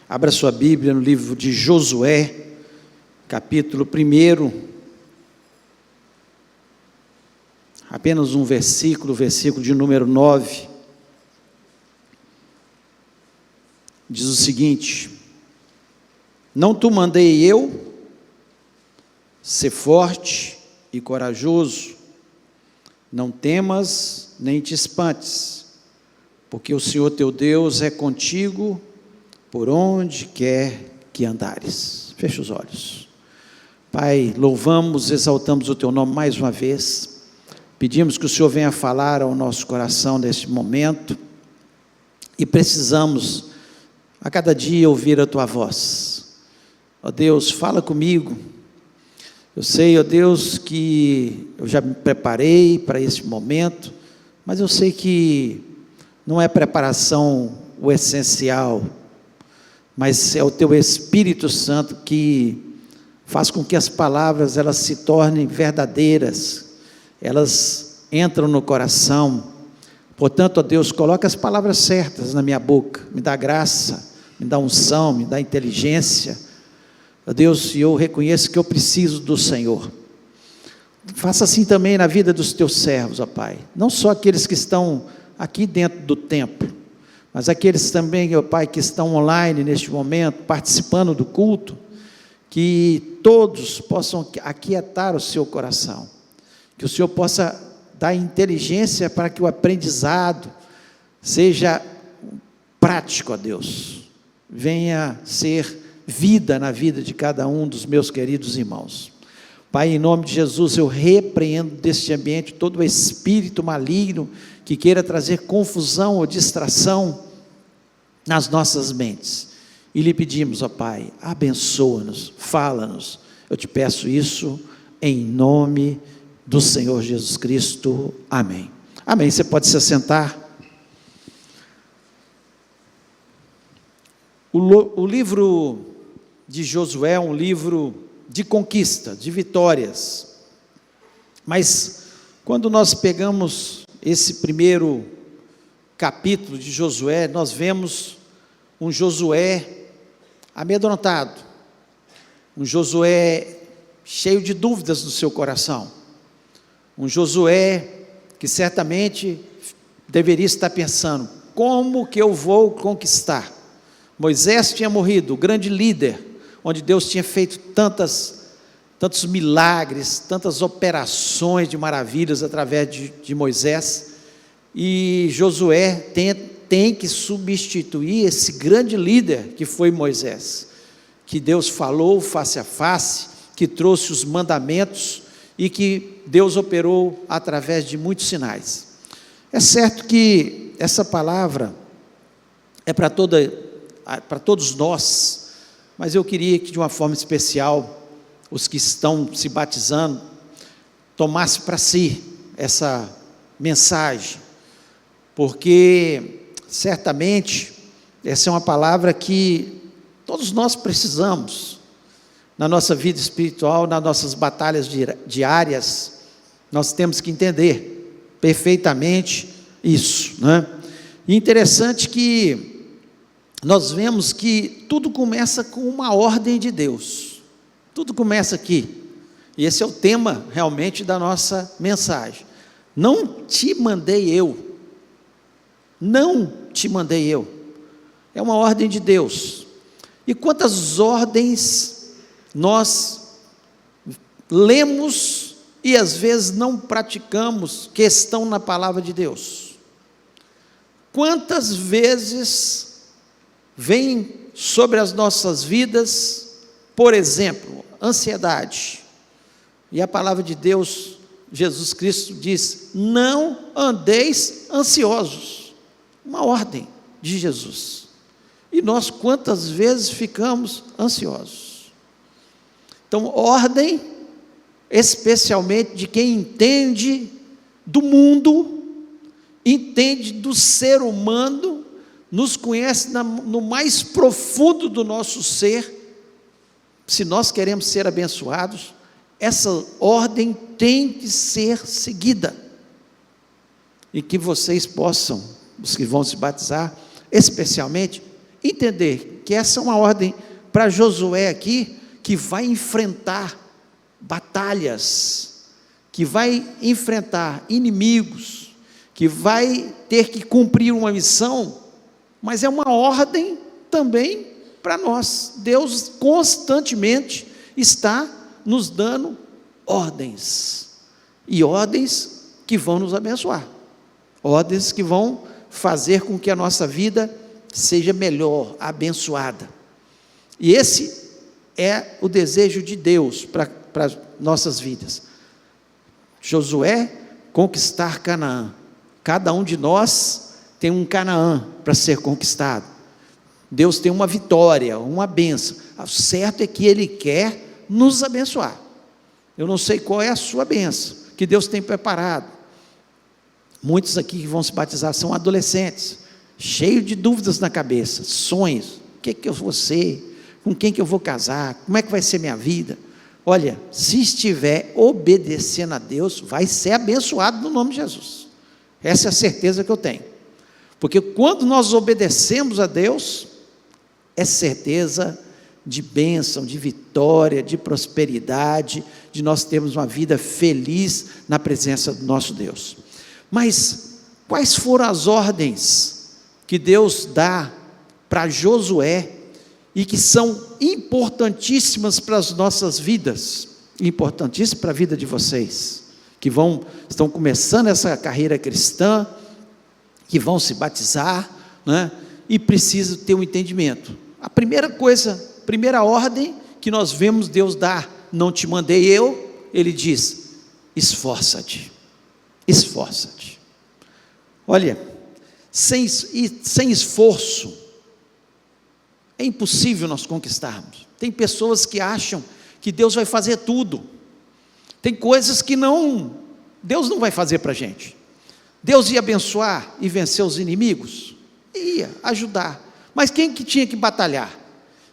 Abra sua Bíblia no livro de Josué, capítulo 1. Apenas um versículo, o versículo de número 9. Diz o seguinte: não te mandei eu, ser forte e corajoso, não temas nem te espantes, porque o Senhor teu Deus é contigo por onde quer que andares. Fecha os olhos. Pai, louvamos, exaltamos o teu nome mais uma vez, pedimos que o Senhor venha falar ao nosso coração neste momento, e precisamos a cada dia ouvir a tua voz. Ó Deus, fala comigo. Eu sei, ó Deus, que eu já me preparei para este momento, mas eu sei que não é preparação o essencial, mas é o teu Espírito Santo que faz com que as palavras elas se tornem verdadeiras, elas entram no coração. Portanto, ó Deus, coloca as palavras certas na minha boca, me dá graça, me dá unção, me dá inteligência. Ó Deus, eu reconheço que eu preciso do Senhor. Faça assim também na vida dos teus servos, ó Pai, não só aqueles que estão aqui dentro do templo, mas aqueles também, ó Pai, que estão online neste momento, participando do culto, que todos possam aquietar o seu coração, que o Senhor possa dar inteligência para que o aprendizado seja prático, ó Deus, venha ser vida na vida de cada um dos meus queridos irmãos. Pai, em nome de Jesus, eu repreendo deste ambiente todo o espírito maligno que queira trazer confusão ou distração nas nossas mentes, e lhe pedimos, ó Pai, abençoa-nos, fala-nos. Eu te peço isso em nome do Senhor Jesus Cristo, amém. Amém. Você pode se assentar. O livro de Josué é um livro de conquista, de vitórias, mas quando nós pegamos esse primeiro capítulo de Josué, nós vemos um Josué amedrontado, um Josué cheio de dúvidas no seu coração, um Josué que certamente deveria estar pensando: como que eu vou conquistar? Moisés tinha morrido, o grande líder, onde Deus tinha feito tantos milagres, tantas operações de maravilhas através de Moisés, e Josué tem que substituir esse grande líder que foi Moisés, que Deus falou face a face, que trouxe os mandamentos e que Deus operou através de muitos sinais. É certo que essa palavra é para todos nós, mas eu queria que de uma forma especial os que estão se batizando tomassem para si essa mensagem, porque certamente essa é uma palavra que todos nós precisamos na nossa vida espiritual, nas nossas batalhas diárias. Nós temos que entender perfeitamente isso, né? E interessante que nós vemos que tudo começa com uma ordem de Deus, tudo começa aqui, e esse é o tema realmente da nossa mensagem. Não te mandei eu, não te mandei eu, é uma ordem de Deus. E quantas ordens nós lemos e às vezes não praticamos, que estão na palavra de Deus? Quantas vezes vem sobre as nossas vidas, por exemplo, ansiedade, e a palavra de Deus, Jesus Cristo diz: não andeis ansiosos, uma ordem de Jesus, e nós quantas vezes ficamos ansiosos? Então, ordem, especialmente de quem entende do mundo, entende do ser humano, nos conhece no mais profundo do nosso ser. Se nós queremos ser abençoados, essa ordem tem que ser seguida, e que vocês possam, os que vão se batizar, especialmente, entender que essa é uma ordem para Josué aqui, que vai enfrentar batalhas, que vai enfrentar inimigos, que vai ter que cumprir uma missão, mas é uma ordem também para nós. Deus constantemente está nos dando ordens, e ordens que vão nos abençoar, ordens que vão fazer com que a nossa vida seja melhor, abençoada. E esse é o desejo de Deus para nossas vidas. Josué, conquistar Canaã. Cada um de nós tem um Canaã para ser conquistado. Deus tem uma vitória, uma bênção. O certo é que Ele quer nos abençoar. Eu não sei qual é a sua bênção que Deus tem preparado. Muitos aqui que vão se batizar são adolescentes, cheios de dúvidas na cabeça, sonhos. O que é que eu vou ser? Com quem que eu vou casar? Como é que vai ser minha vida? Olha, se estiver obedecendo a Deus, vai ser abençoado no nome de Jesus. Essa é a certeza que eu tenho. Porque quando nós obedecemos a Deus, é certeza de bênção, de vitória, de prosperidade, de nós termos uma vida feliz na presença do nosso Deus. Mas quais foram as ordens que Deus dá para Josué e que são importantíssimas para as nossas vidas, importantíssimas para a vida de vocês, que estão começando essa carreira cristã, que vão se batizar, né, e precisam ter um entendimento. A primeira coisa, primeira ordem que nós vemos Deus dar, não te mandei eu, Ele diz, esforça-te, esforça-te. Olha, sem esforço, é impossível nós conquistarmos. Tem pessoas que acham que Deus vai fazer tudo, tem coisas que Deus não vai fazer para a gente. Deus ia abençoar e vencer os inimigos? Ia ajudar, mas quem que tinha que batalhar?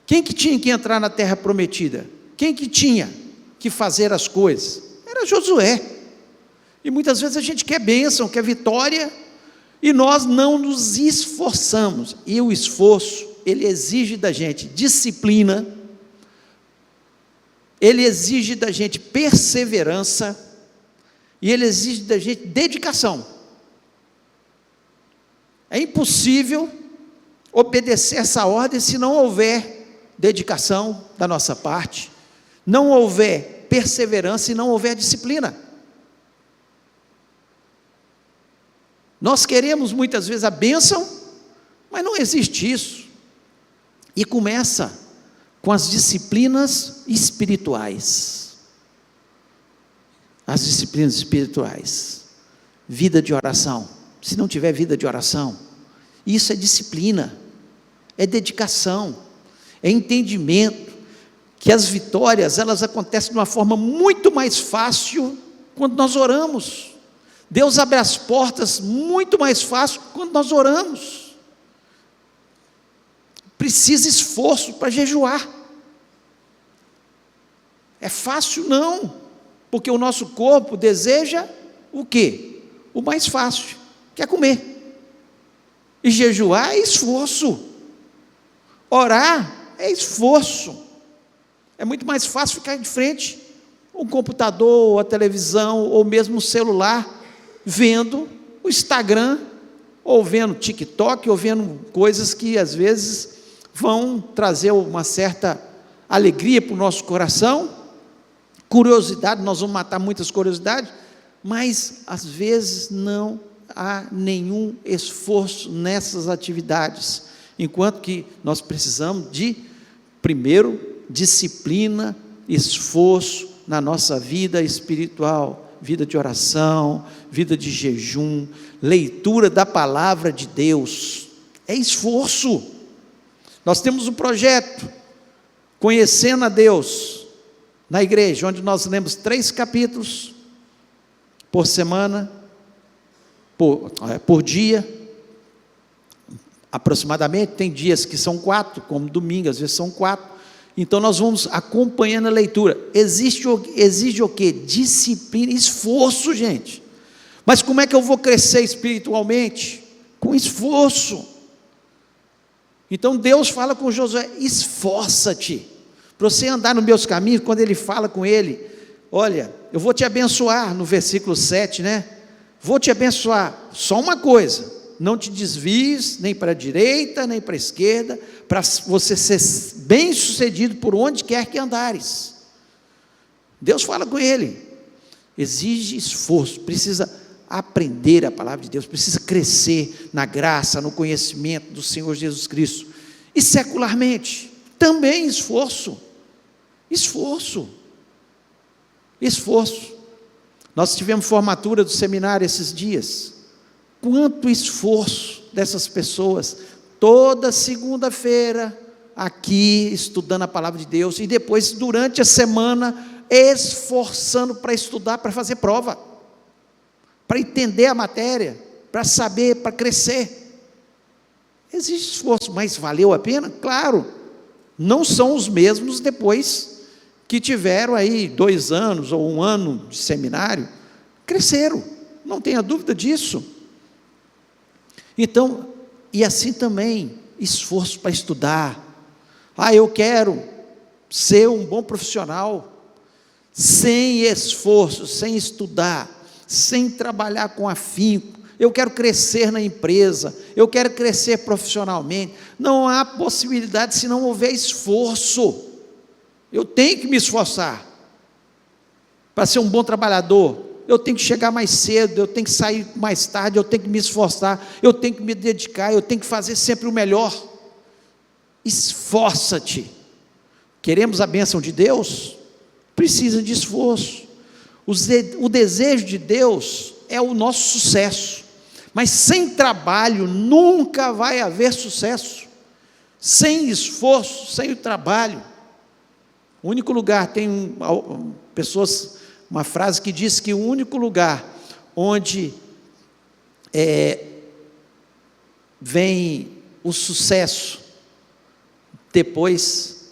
Quem que tinha que entrar na terra prometida? Quem que tinha que fazer as coisas? Era Josué. E muitas vezes a gente quer bênção, quer vitória, e nós não nos esforçamos. E o esforço, ele exige da gente disciplina, ele exige da gente perseverança, e ele exige da gente dedicação. É impossível obedecer essa ordem se não houver dedicação da nossa parte, não houver perseverança e não houver disciplina. Nós queremos muitas vezes a bênção, mas não existe isso. E começa com as disciplinas espirituais. As disciplinas espirituais. Vida de oração. Se não tiver vida de oração, isso é disciplina, é dedicação, é entendimento que as vitórias, elas acontecem de uma forma muito mais fácil quando nós oramos. Deus abre as portas muito mais fácil quando nós oramos. Precisa esforço para jejuar. É fácil? Não, porque o nosso corpo deseja o quê? O mais fácil, que é comer. E jejuar é esforço. Orar é esforço. É muito mais fácil ficar de frente ao computador, a televisão, ou mesmo o celular, vendo o Instagram, ou vendo TikTok, ou vendo coisas que às vezes vão trazer uma certa alegria para o nosso coração, curiosidade, nós vamos matar muitas curiosidades, mas às vezes não há nenhum esforço nessas atividades, enquanto que nós precisamos de, primeiro, disciplina, esforço na nossa vida espiritual, vida de oração, vida de jejum, leitura da palavra de Deus, é esforço. Nós temos um projeto, Conhecendo a Deus, na igreja, onde nós lemos 3 capítulos por semana, por dia, aproximadamente. Tem dias que são 4, como domingo, às vezes são 4, então nós vamos acompanhando a leitura. Exige o quê? Disciplina, esforço, gente. Mas como é que eu vou crescer espiritualmente? Com esforço. Então Deus fala com Josué: esforça-te, para você andar nos meus caminhos. Quando ele fala com ele: olha, eu vou te abençoar, no versículo 7, né? Vou te abençoar, só uma coisa: não te desvies nem para a direita, nem para a esquerda, para você ser bem sucedido por onde quer que andares. Deus fala com ele, exige esforço, precisa aprender a palavra de Deus, precisa crescer na graça, no conhecimento do Senhor Jesus Cristo. E secularmente, também esforço. Nós tivemos formatura do seminário esses dias. Quanto esforço dessas pessoas, toda segunda-feira, aqui, estudando a palavra de Deus, e depois, durante a semana, esforçando para estudar, para fazer prova, para entender a matéria, para saber, para crescer. Existe esforço, mas valeu a pena? Claro, não são os mesmos depois que tiveram aí 2 anos ou 1 ano de seminário, cresceram, não tenha dúvida disso. Então, e assim também, esforço para estudar. Eu quero ser um bom profissional. Sem esforço, sem estudar, sem trabalhar com afinco, eu quero crescer na empresa, eu quero crescer profissionalmente, não há possibilidade se não houver esforço. Eu tenho que me esforçar para ser um bom trabalhador, eu tenho que chegar mais cedo, eu tenho que sair mais tarde, eu tenho que me esforçar, eu tenho que me dedicar, eu tenho que fazer sempre o melhor. Esforça-te. Queremos a bênção de Deus? Precisa de esforço. O desejo de Deus é o nosso sucesso, mas sem trabalho nunca vai haver sucesso. Sem esforço, sem o trabalho. O único lugar, tem pessoas, uma frase que diz que o único lugar onde vem o sucesso depois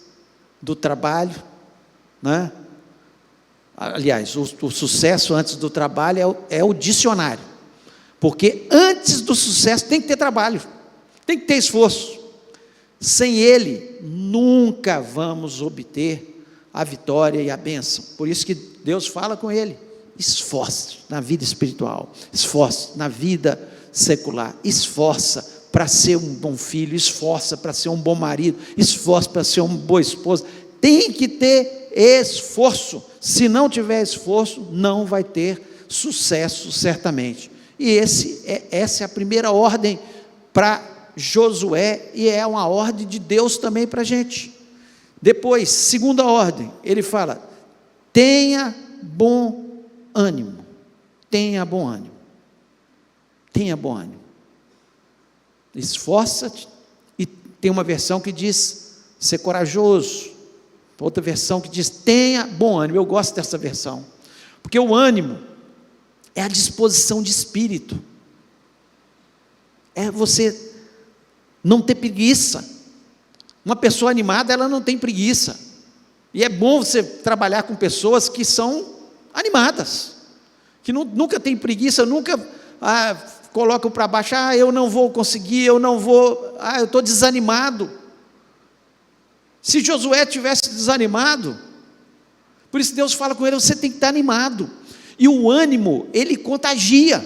do trabalho, né? Aliás, o sucesso antes do trabalho é o dicionário, porque antes do sucesso tem que ter trabalho, tem que ter esforço. Sem ele, nunca vamos obter a vitória e a bênção. Por isso que Deus fala com ele: esforce na vida espiritual, esforce na vida secular, esforça para ser um bom filho, esforça para ser um bom marido, esforça para ser uma boa esposa. Tem que ter esforço. Se não tiver esforço, não vai ter sucesso, certamente. E essa é a primeira ordem para Josué, e é uma ordem de Deus também para a gente. Depois, segunda ordem, ele fala: tenha bom ânimo. Tenha bom ânimo. Tenha bom ânimo. Esforça-te. E tem uma versão que diz ser corajoso. Outra versão que diz tenha bom ânimo. Eu gosto dessa versão, porque o ânimo é a disposição de espírito, é você não ter preguiça. Uma pessoa animada, ela não tem preguiça, e é bom você trabalhar com pessoas que são animadas, que nunca tem preguiça, nunca colocam para baixo: eu não vou conseguir, eu estou desanimado. Se Josué tivesse desanimado, por isso Deus fala com ele: você tem que estar animado, e o ânimo, ele contagia.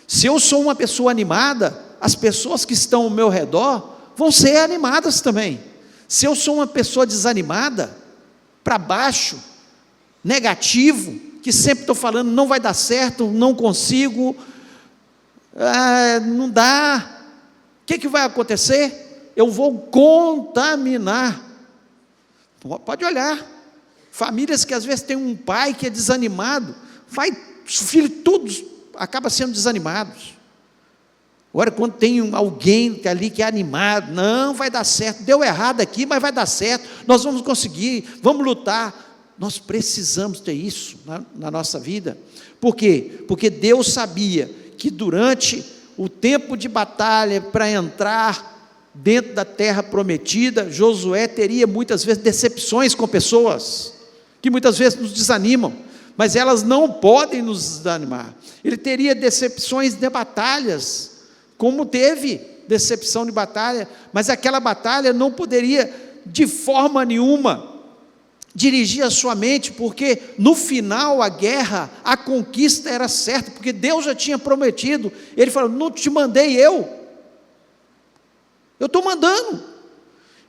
Se eu sou uma pessoa animada, as pessoas que estão ao meu redor vão ser animadas também. Se eu sou uma pessoa desanimada, para baixo, negativo, que sempre estou falando não vai dar certo, não consigo, não dá, o que vai acontecer? Eu vou contaminar. Pode olhar, famílias que às vezes tem um pai que é desanimado, os filhos todos acabam sendo desanimados. Agora, quando tem alguém ali que é animado: não, vai dar certo, deu errado aqui, mas vai dar certo, nós vamos conseguir, vamos lutar. Nós precisamos ter isso na nossa vida. Por quê? Porque Deus sabia que durante o tempo de batalha para entrar dentro da terra prometida, Josué teria muitas vezes decepções com pessoas que muitas vezes nos desanimam, mas elas não podem nos desanimar. Ele teria decepções de batalhas, como teve decepção de batalha, mas aquela batalha não poderia, de forma nenhuma, dirigir a sua mente, porque no final a guerra, a conquista era certa, porque Deus já tinha prometido. Ele falou: não te mandei eu estou mandando.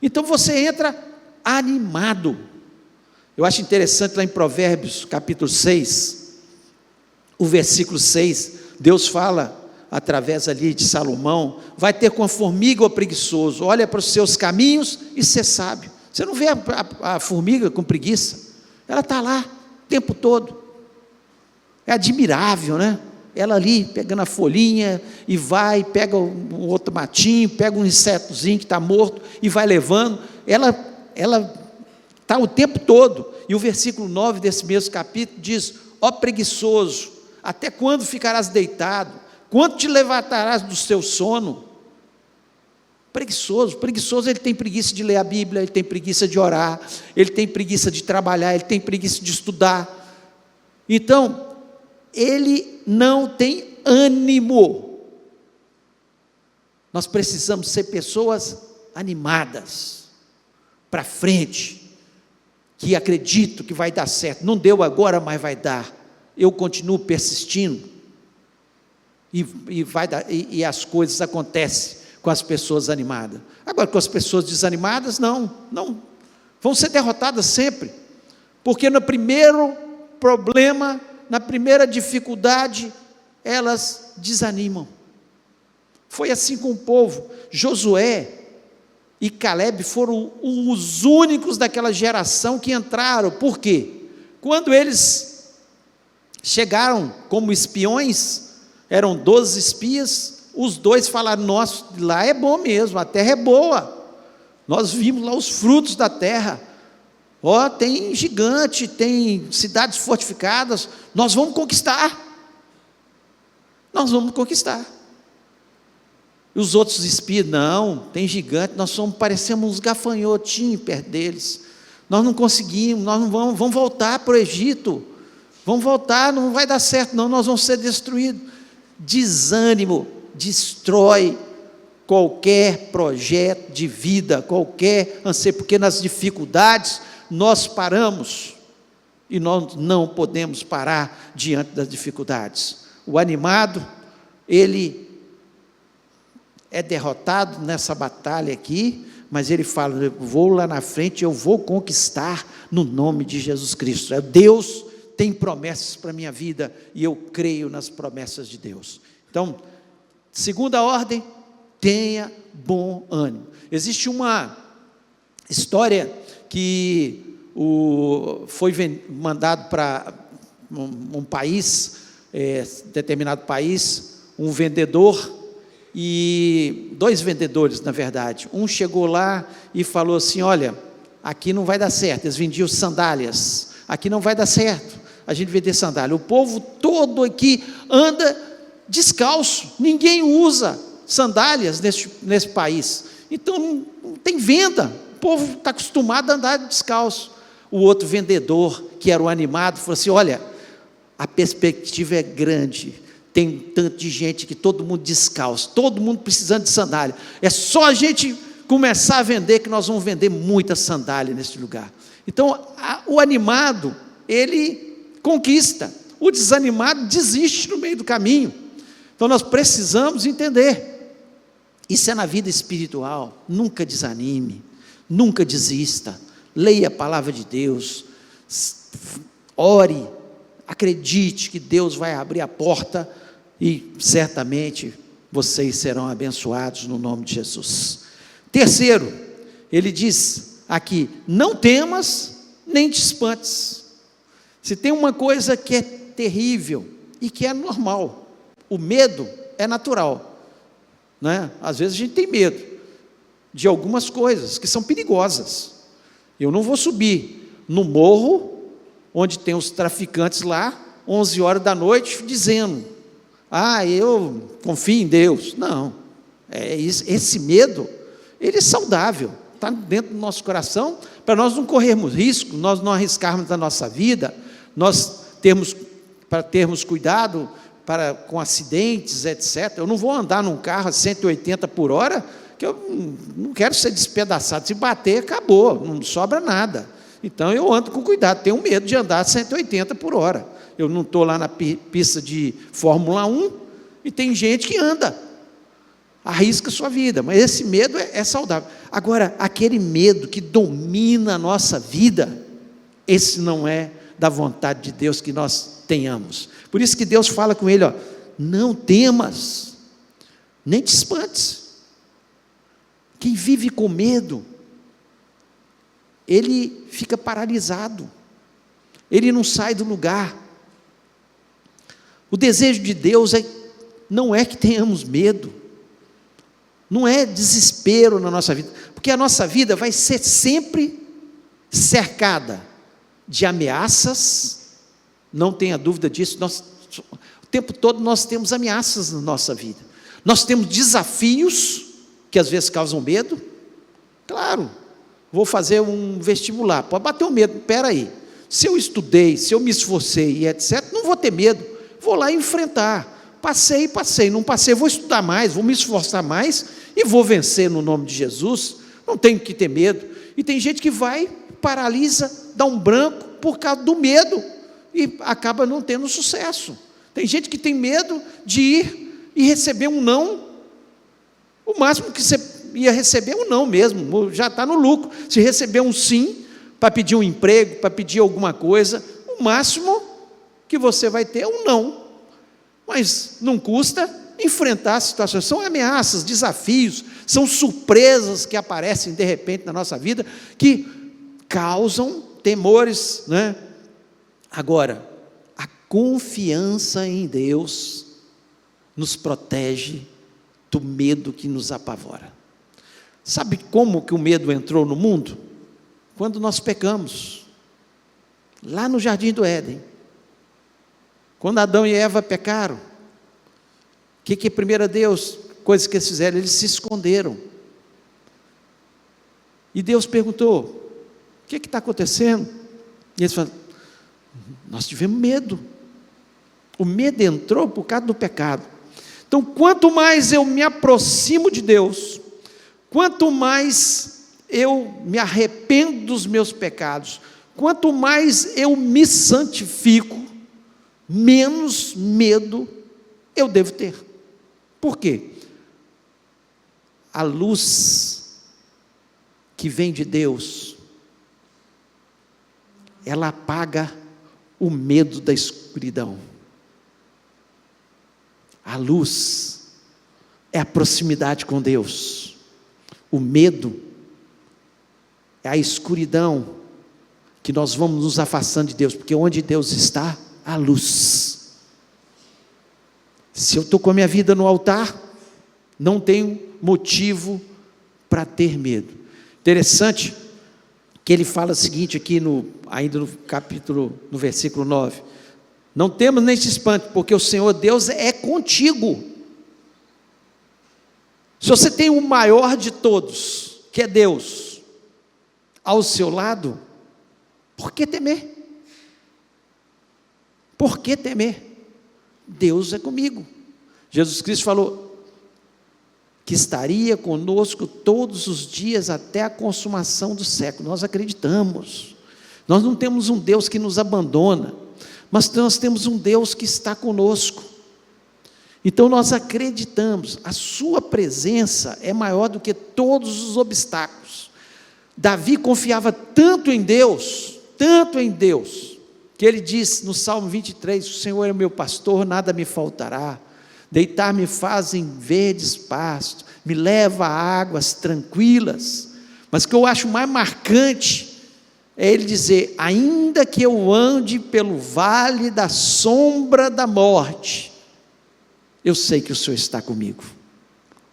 Então você entra animado. Eu acho interessante lá em Provérbios capítulo 6, o versículo 6, Deus fala através ali de Salomão: vai ter com a formiga o preguiçoso, olha para os seus caminhos e ser sábio. Você não vê a formiga com preguiça, ela está lá o tempo todo, é admirável, né? Ela ali pegando a folhinha e vai, pega um outro matinho, pega um insetozinho que está morto e vai levando, ela está o tempo todo. E o versículo 9 desse mesmo capítulo diz: ó preguiçoso, até quando ficarás deitado? Quanto te levantarás do seu sono? Preguiçoso, ele tem preguiça de ler a Bíblia, ele tem preguiça de orar, ele tem preguiça de trabalhar, ele tem preguiça de estudar. Então, ele não tem ânimo. Nós precisamos ser pessoas animadas, para frente, que acreditam que vai dar certo. Não deu agora, mas vai dar. Eu continuo persistindo, e vai dar, e as coisas acontecem com as pessoas animadas. Agora, com as pessoas desanimadas, não vão ser derrotadas sempre, porque no primeiro problema, na primeira dificuldade, elas desanimam. Foi assim com o povo. Josué e Caleb foram os únicos daquela geração que entraram. Por quê? Quando eles chegaram como espiões, eram 12 espias, os dois falaram: nossa, lá é bom mesmo, a terra é boa, nós vimos lá os frutos da terra, ó, tem gigante, tem cidades fortificadas, nós vamos conquistar. E os outros espias: não, tem gigante, nós parecemos uns gafanhotinhos perto deles, nós não conseguimos, nós não vamos voltar para o Egito, vamos voltar, não vai dar certo não, nós vamos ser destruídos. Desânimo destrói qualquer projeto de vida, qualquer anseio, porque nas dificuldades nós paramos, e nós não podemos parar diante das dificuldades. O animado, ele é derrotado nessa batalha aqui, mas ele fala: eu vou lá na frente, eu vou conquistar no nome de Jesus Cristo. Deus tem promessas para a minha vida, e eu creio nas promessas de Deus. Então, segunda ordem: tenha bom ânimo. Existe uma história que foi mandado para um país, determinado país, um vendedor, e 2 vendedores, na verdade. Um chegou lá e falou assim: olha, aqui não vai dar certo. Eles vendiam sandálias. Aqui não vai dar certo a gente vender sandália. O povo todo aqui anda descalço, ninguém usa sandálias nesse país, então não tem venda, o povo está acostumado a andar descalço. O outro vendedor, que era o animado, falou assim: olha, a perspectiva é grande, tem tanto de gente que todo mundo descalço, todo mundo precisando de sandália, é só a gente começar a vender que nós vamos vender muita sandália nesse lugar. Então, o animado, ele conquista, o desanimado desiste no meio do caminho. Então nós precisamos entender, isso é na vida espiritual. Nunca desanime, nunca desista, leia a palavra de Deus, ore, acredite que Deus vai abrir a porta, e certamente vocês serão abençoados no nome de Jesus. Terceiro, ele diz aqui: não temas nem te espantes. Se tem uma coisa que é terrível e que é normal, o medo é natural, né? Às vezes a gente tem medo de algumas coisas que são perigosas. Eu não vou subir no morro onde tem os traficantes lá 11 horas da noite dizendo: eu confio em Deus. Não, esse medo, ele é saudável, está dentro do nosso coração, para nós não corrermos risco, nós não arriscarmos a nossa vida, para termos cuidado com acidentes, etc. Eu não vou andar num carro a 180 por hora, que eu não quero ser despedaçado. Se bater, acabou, não sobra nada. Então eu ando com cuidado, tenho medo de andar a 180 por hora. Eu não estou lá na pista de Fórmula 1 e tem gente que anda, arrisca a sua vida, mas esse medo é saudável. Agora, aquele medo que domina a nossa vida, esse não é da vontade de Deus que nós tenhamos. Por isso que Deus fala com ele, não temas, nem te espantes. Quem vive com medo, ele fica paralisado, ele não sai do lugar. O desejo de Deus não é que tenhamos medo, não é desespero na nossa vida, porque a nossa vida vai ser sempre cercada de ameaças, não tenha dúvida disso. O tempo todo nós temos ameaças na nossa vida, nós temos desafios que às vezes causam medo. Claro, vou fazer um vestibular, pode bater o medo, espera aí, se eu estudei, se eu me esforcei e etc, não vou ter medo, vou lá enfrentar, passei, não passei, vou estudar mais, vou me esforçar mais, e vou vencer no nome de Jesus, não tenho que ter medo. E tem gente que vai, paralisa, dá um branco, por causa do medo, e acaba não tendo sucesso. Tem gente que tem medo de ir e receber um não, o máximo que você ia receber é um não mesmo, já está no lucro. Se receber um sim, para pedir um emprego, para pedir alguma coisa, o máximo que você vai ter é um não, mas não custa enfrentar situações. São ameaças, desafios, são surpresas que aparecem de repente na nossa vida, que causam temores, né? Agora, a confiança em Deus nos protege do medo que nos apavora. Sabe como que o medo entrou no mundo? Quando nós pecamos, lá no Jardim do Éden. Quando Adão e Eva pecaram, o que primeiro Deus, coisas que eles fizeram, eles se esconderam. E Deus perguntou, o que está acontecendo? E eles falaram, nós tivemos medo. O medo entrou por causa do pecado. Então, quanto mais eu me aproximo de Deus, quanto mais eu me arrependo dos meus pecados, quanto mais eu me santifico, menos medo eu devo ter. Por quê? A luz que vem de Deus, ela apaga o medo da escuridão. A luz é a proximidade com Deus. O medo é a escuridão que nós vamos nos afastando de Deus, porque onde Deus está, há luz. Se eu estou com a minha vida no altar, não tenho motivo para ter medo. Interessante que ele fala o seguinte aqui, ainda no capítulo, no versículo 9, não temos nem se espante, porque o Senhor Deus é contigo. Se você tem o maior de todos, que é Deus, ao seu lado, por que temer? Por que temer? Deus é comigo. Jesus Cristo falou que estaria conosco todos os dias até a consumação do século. Nós acreditamos. Nós não temos um Deus que nos abandona, mas nós temos um Deus que está conosco. Então nós acreditamos, a sua presença é maior do que todos os obstáculos. Davi confiava tanto em Deus, que ele diz no Salmo 23, o Senhor é meu pastor, nada me faltará, deitar-me faz em verdes pastos, me leva a águas tranquilas. Mas o que eu acho mais marcante é ele dizer, ainda que eu ande pelo vale da sombra da morte, eu sei que o Senhor está comigo.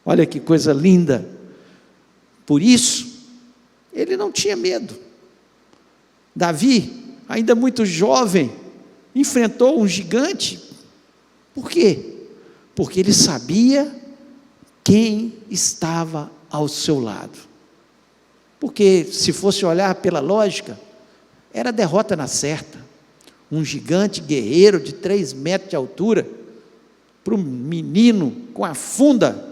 Olha que coisa linda. Por isso, ele não tinha medo. Davi, ainda muito jovem, enfrentou um gigante. Por quê? Porque ele sabia quem estava ao seu lado. Porque se fosse olhar pela lógica, era derrota na certa. Um gigante guerreiro de 3 metros de altura, para um menino com a funda.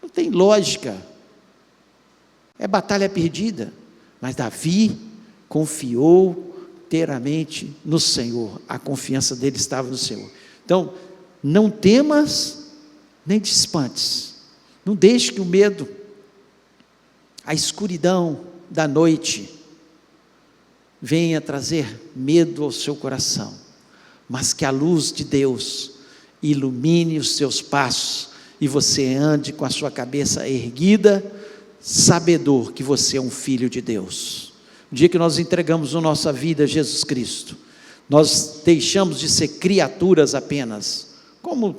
Não tem lógica. É batalha perdida. Mas Davi confiou inteiramente no Senhor. A confiança dele estava no Senhor. Então, não temas, nem te espantes. Não deixe que o medo, a escuridão da noite, venha trazer medo ao seu coração, mas que a luz de Deus ilumine os seus passos, e você ande com a sua cabeça erguida, sabedor que você é um filho de Deus. O dia que nós entregamos a nossa vida a Jesus Cristo, nós deixamos de ser criaturas apenas, como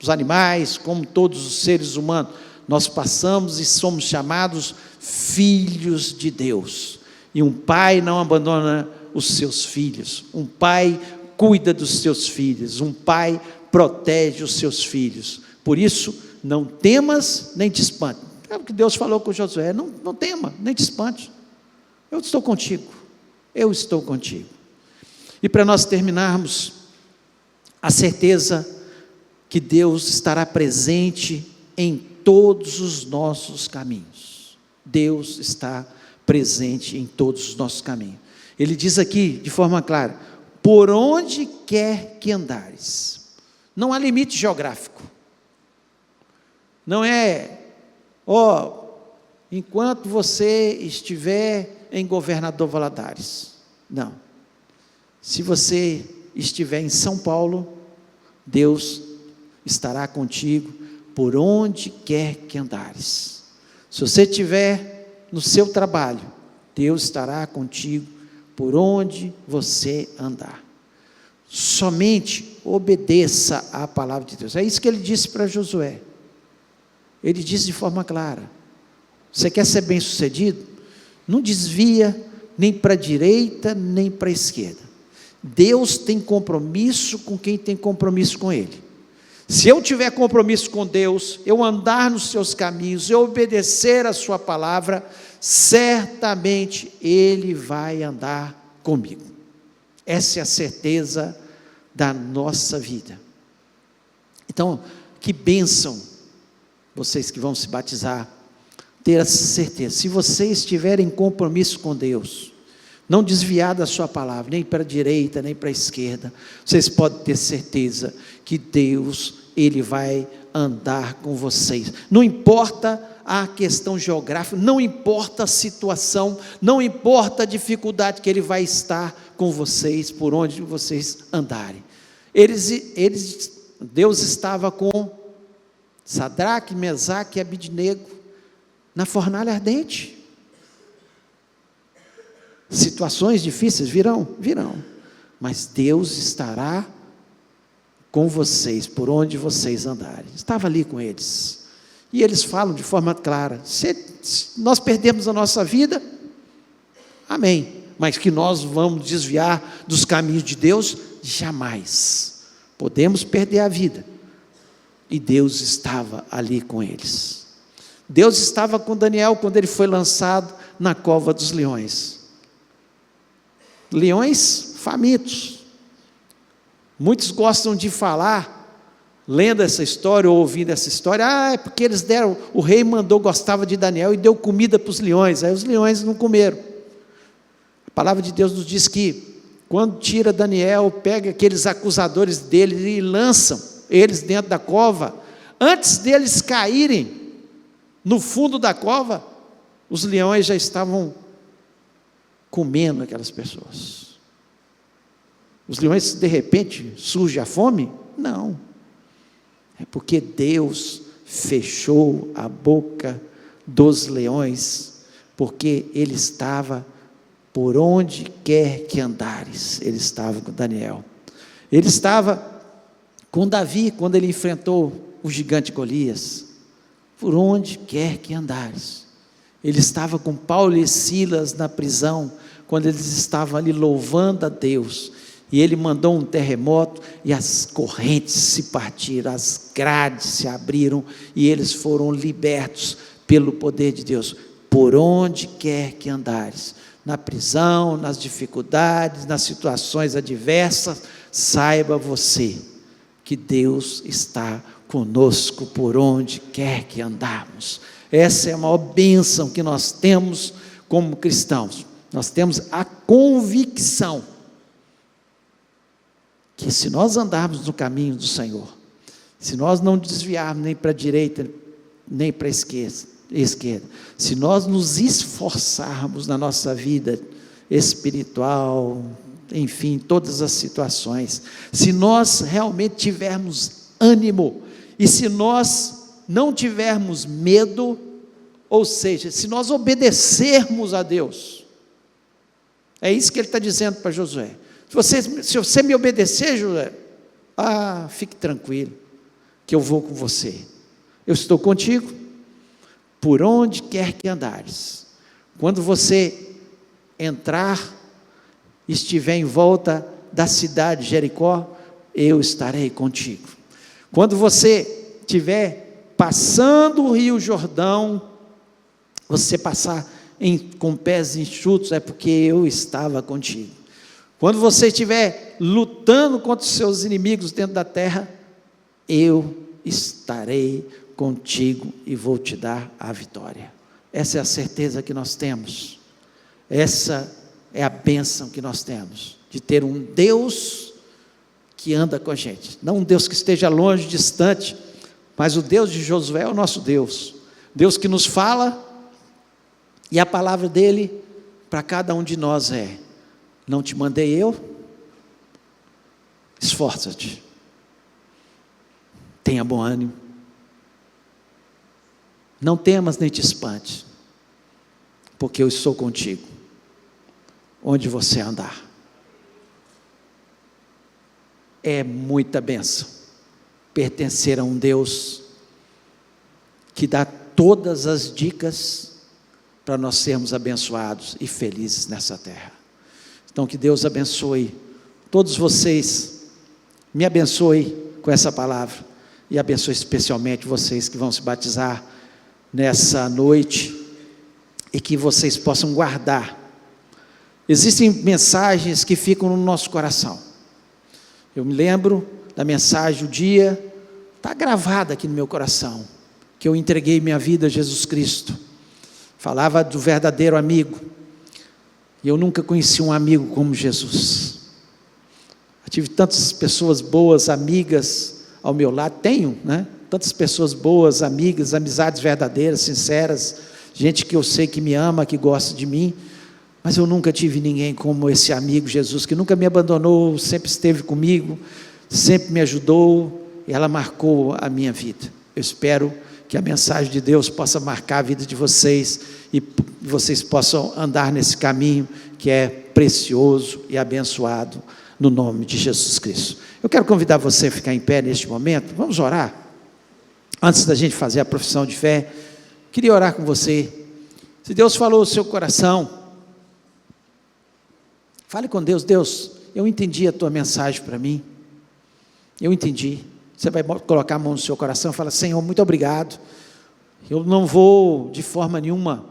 os animais, como todos os seres humanos, nós passamos e somos chamados filhos de Deus. E um pai não abandona os seus filhos, um pai cuida dos seus filhos, um pai protege os seus filhos. Por isso, não temas nem te espante. É o que Deus falou com Josué: não tema, nem te espante, eu estou contigo, eu estou contigo. E para nós terminarmos, a certeza que Deus estará presente em todos os nossos caminhos. Deus está presente em todos os nossos caminhos. Ele diz aqui de forma clara: por onde quer que andares. Não há limite geográfico. Não é, enquanto você estiver em Governador Valadares. Não. Se você estiver em São Paulo, Deus estará contigo por onde quer que andares. Se você estiver no seu trabalho, Deus estará contigo por onde você andar. Somente obedeça à palavra de Deus. É isso que ele disse para Josué. Ele disse de forma clara: você quer ser bem sucedido? Não desvia nem para a direita nem para a esquerda. Deus tem compromisso com quem tem compromisso com Ele. Se eu tiver compromisso com Deus, eu andar nos seus caminhos, eu obedecer a sua palavra, certamente Ele vai andar comigo. Essa é a certeza da nossa vida. Então, que bênção, vocês que vão se batizar, ter essa certeza. Se vocês estiverem em compromisso com Deus, não desviar da sua palavra, nem para a direita, nem para a esquerda, vocês podem ter certeza que Deus, Ele vai andar com vocês. Não importa a questão geográfica, não importa a situação, não importa a dificuldade, que Ele vai estar com vocês, por onde vocês andarem. Deus estava com Sadraque, Mesaque e Abidnego na fornalha ardente. Situações difíceis virão, mas Deus estará com vocês, por onde vocês andarem. Estava ali com eles, e eles falam de forma clara: se nós perdemos a nossa vida, amém, mas que nós vamos desviar dos caminhos de Deus, jamais. Podemos perder a vida, e Deus estava ali com eles. Deus estava com Daniel quando ele foi lançado na cova dos leões. Leões famintos. Muitos gostam de falar, lendo essa história ou ouvindo essa história: é porque eles deram, o rei mandou, gostava de Daniel e deu comida para os leões, aí os leões não comeram. A palavra de Deus nos diz que quando tira Daniel, pega aqueles acusadores dele e lançam eles dentro da cova, antes deles caírem no fundo da cova, os leões já estavam comendo aquelas pessoas. Os leões, de repente, surge a fome? Não, é porque Deus fechou a boca dos leões, porque Ele estava por onde quer que andares. Ele estava com Daniel, Ele estava com Davi, quando ele enfrentou o gigante Golias. Por onde quer que andares. Ele estava com Paulo e Silas na prisão, quando eles estavam ali louvando a Deus, e Ele mandou um terremoto, e as correntes se partiram, as grades se abriram, e eles foram libertos pelo poder de Deus. Por onde quer que andares, na prisão, nas dificuldades, nas situações adversas, saiba você, que Deus está conosco por onde quer que andarmos. Essa é a maior bênção que nós temos como cristãos. Nós temos a convicção que se nós andarmos no caminho do Senhor, se nós não desviarmos nem para a direita, nem para a esquerda, se nós nos esforçarmos na nossa vida espiritual, enfim, todas as situações, se nós realmente tivermos ânimo, e se nós não tivermos medo, ou seja, se nós obedecermos a Deus, é isso que ele está dizendo para Josué. Se você me obedecer, Josué, fique tranquilo, que eu vou com você, eu estou contigo, por onde quer que andares. Quando você entrar, estiver em volta da cidade de Jericó, eu estarei contigo. Quando você estiver passando o rio Jordão, você passar com pés enxutos, é porque eu estava contigo. Quando você estiver lutando contra os seus inimigos dentro da terra, eu estarei contigo e vou te dar a vitória. Essa é a certeza que nós temos. Essa é a bênção que nós temos, de ter um Deus que anda com a gente, não um Deus que esteja longe, distante, mas o Deus de Josué é o nosso Deus, Deus que nos fala, e a palavra dele para cada um de nós é: não te mandei eu? Esforça-te, tenha bom ânimo, não temas nem te espantes, porque eu estou contigo, onde você andar. É muita bênção pertencer a um Deus que dá todas as dicas para nós sermos abençoados e felizes nessa terra. Então que Deus abençoe todos vocês, me abençoe com essa palavra, e abençoe especialmente vocês que vão se batizar nessa noite, e que vocês possam guardar. Existem mensagens que ficam no nosso coração. Eu me lembro da mensagem, o dia, está gravada aqui no meu coração, que eu entreguei minha vida a Jesus Cristo. Falava do verdadeiro amigo, e eu nunca conheci um amigo como Jesus. Eu tive tantas pessoas boas, amigas ao meu lado, tenho, né? Tantas pessoas boas, amigas, amizades verdadeiras, sinceras, gente que eu sei que me ama, que gosta de mim, mas eu nunca tive ninguém como esse amigo Jesus, que nunca me abandonou, sempre esteve comigo, sempre me ajudou, e ela marcou a minha vida. Eu espero que a mensagem de Deus possa marcar a vida de vocês, e vocês possam andar nesse caminho que é precioso e abençoado, no nome de Jesus Cristo. Eu quero convidar você a ficar em pé neste momento, vamos orar. Antes da gente fazer a profissão de fé, queria orar com você. Se Deus falou no seu coração, fale com Deus. Deus, eu entendi a tua mensagem para mim, eu entendi. Você vai colocar a mão no seu coração e falar: Senhor, muito obrigado, eu não vou de forma nenhuma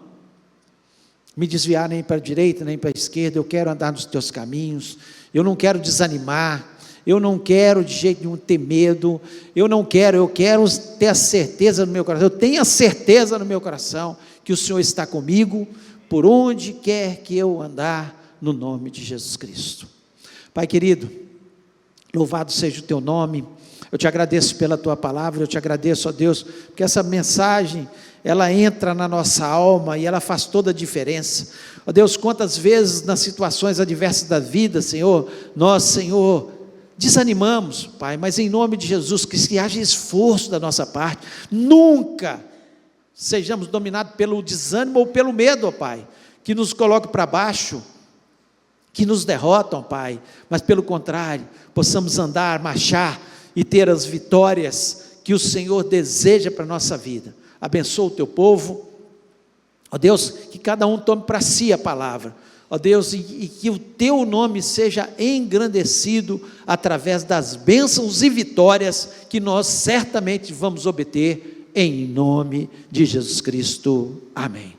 me desviar nem para a direita nem para a esquerda, eu quero andar nos teus caminhos, eu não quero desanimar, eu não quero de jeito nenhum ter medo, eu quero ter a certeza no meu coração, eu tenho a certeza no meu coração que o Senhor está comigo, por onde quer que eu andar, no nome de Jesus Cristo. Pai querido, louvado seja o teu nome, eu te agradeço pela tua palavra, eu te agradeço, ó Deus, porque essa mensagem, ela entra na nossa alma e ela faz toda a diferença. Ó Deus, quantas vezes nas situações adversas da vida, Senhor, nós, Senhor, desanimamos, Pai, mas em nome de Jesus, que haja esforço da nossa parte, nunca sejamos dominados pelo desânimo ou pelo medo, ó Pai, que nos coloque para baixo, que nos derrotam, Pai, mas pelo contrário, possamos andar, marchar e ter as vitórias que o Senhor deseja para a nossa vida. Abençoa o teu povo, ó Deus, que cada um tome para si a palavra, ó Deus, e que o teu nome seja engrandecido através das bênçãos e vitórias que nós certamente vamos obter, em nome de Jesus Cristo, amém.